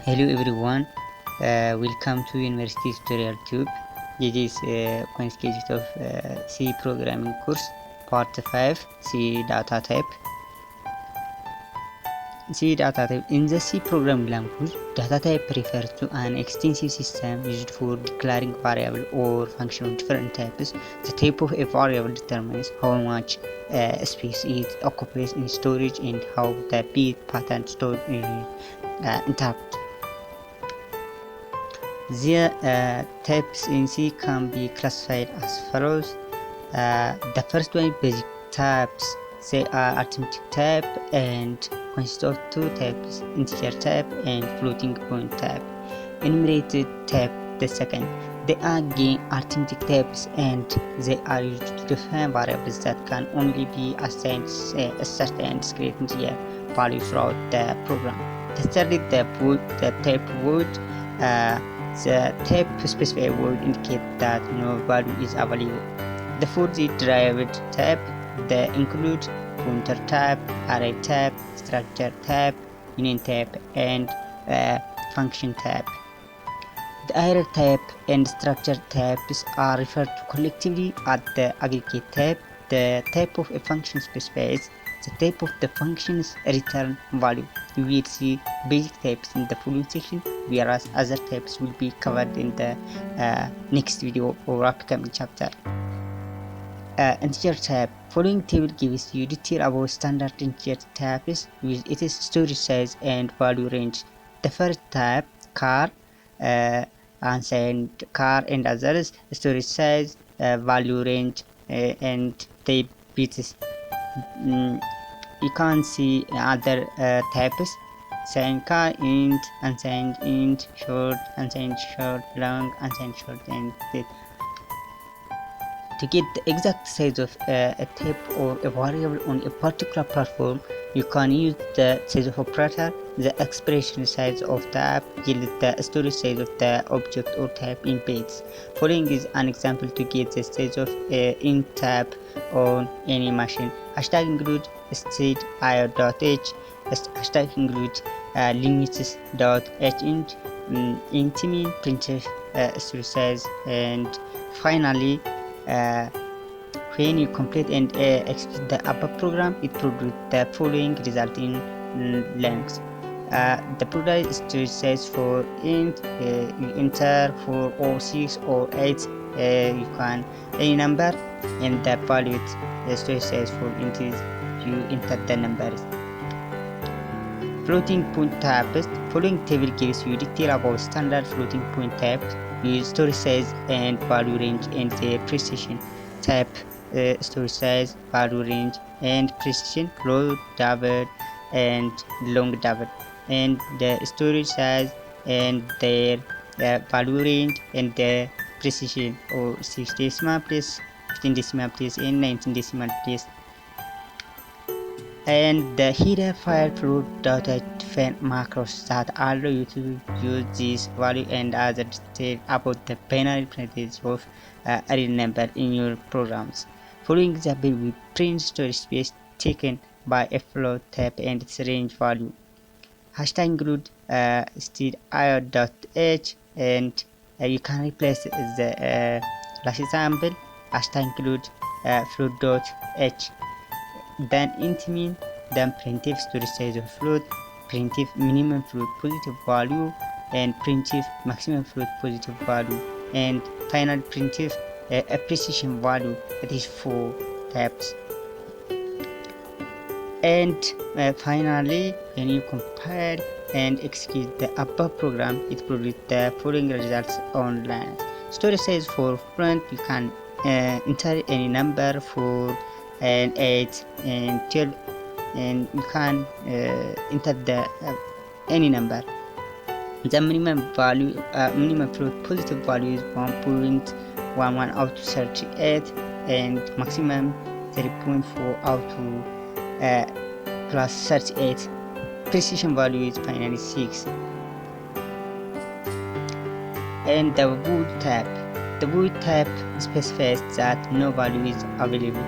Hello everyone, welcome to University Tutorial Tube. This is a consecutive of C programming course, part 5, C data type. C data type. In the C programming language, data type refers to an extensive system used for declaring variable or function of different types. The type of a variable determines how much space it occupies in storage and how the bit pattern stored is interpreted. The types in C can be classified as follows. The first one is basic types. They are arithmetic type and consist of two types, integer type and floating point type. Enumerated type, the second. They are again arithmetic types and they are used to define variables that can only be assigned a certain discrete integer value throughout the program. The third is the type void. The type specified would indicate that no value is available. The fourth is derived type. They include pointer type, array type, structure type, union type, and function type. The array type and structure types are referred to collectively as the aggregate type. The type of a function specifies the type of the function's return value. You will see basic types in the following section, whereas other types will be covered in the next video or upcoming chapter. Integer type. Following table gives you detail about standard integer types with its storage size and value range. The first type, car, unsigned car and others, storage size, value range, and type bits. You can see other types: signed car, int, unsigned int, short, unsigned short, long, unsigned short, and date. To get the exact size of a type or a variable on a particular platform, you can use the size of operator. The expression size of type yields the storage size of the object or type in bits. Following is an example to get the size of int type on any machine. Hashtag include stdio.h, hashtag include limits.h int mean printf storage size, and finally when you complete and execute the above program, it produces the following result in length. The product storage size for int, you enter 4 or 6 or 8, you can any number, and the value storage size for int is you enter the numbers. Floating point types. Following table gives you detail about standard floating point types with storage size and value range and their precision. Type, storage size, value range, and precision: float, double, and long double, and the storage size and their value range and their precision, or 6 decimal place, 15 decimal place, and 19 decimal place. And the header file float data define macros that allow you to use this value and other details about the binary percentage of array number in your programs. Following example, we print storage space taken by a float type and its range value. Hashtag include stdio.h, and you can replace the last example. Hashtag include float.h. Then int mean, then printf storage size of float, printf minimum float positive value, and printf maximum float positive value, and final printf a precision value. That is 4 types. And finally, when you compile and execute the above program, it produces the following results on line. Storage size for front, you can enter any number, 4 and 8 and 12, and you can enter the any number. The minimum value, minimum float positive value is 1.11 out to 38, and maximum 3.4 out to plus 38. Precision value is finally 6. And the void type. The void type specifies that no value is available.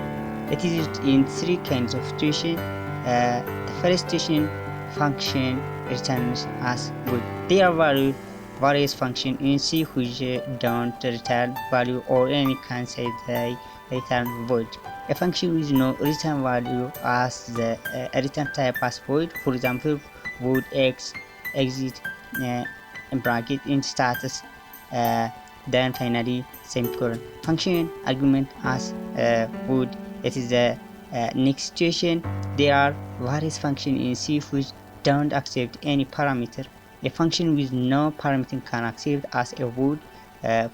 It is used in 3 kinds of situation. The first situation, function, returns as void. There are various functions in C which don't return value, or any can say they return void. A function with no return value as the return type as void. For example, void x exit in bracket in status, then finally semicolon. Function argument as void. That is the next situation. There are various functions in C which don't accept any parameter. A function with no parameter can accept as a void,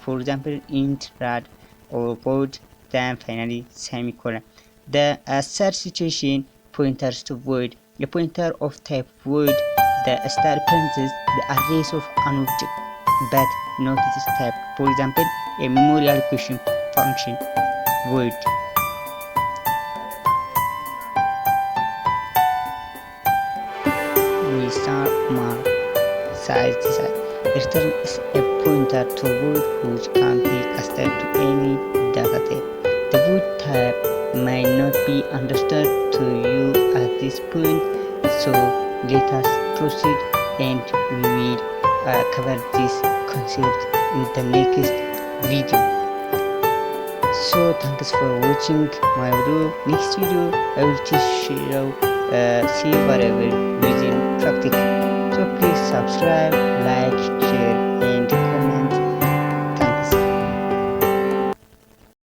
for example int rad or void, then finally semicolon. The third situation, pointers to void. A pointer of type void, the star represents the address of an object but not its type. For example, a memory allocation function void. We start mark size design. Return is a pointer to void which can be casted to any data type. The void type may not be understood to you at this point, so let us proceed and we will cover this concept in the next video. So thanks for watching my video. Next video I will teach you C variable using practice. So please subscribe, like, share.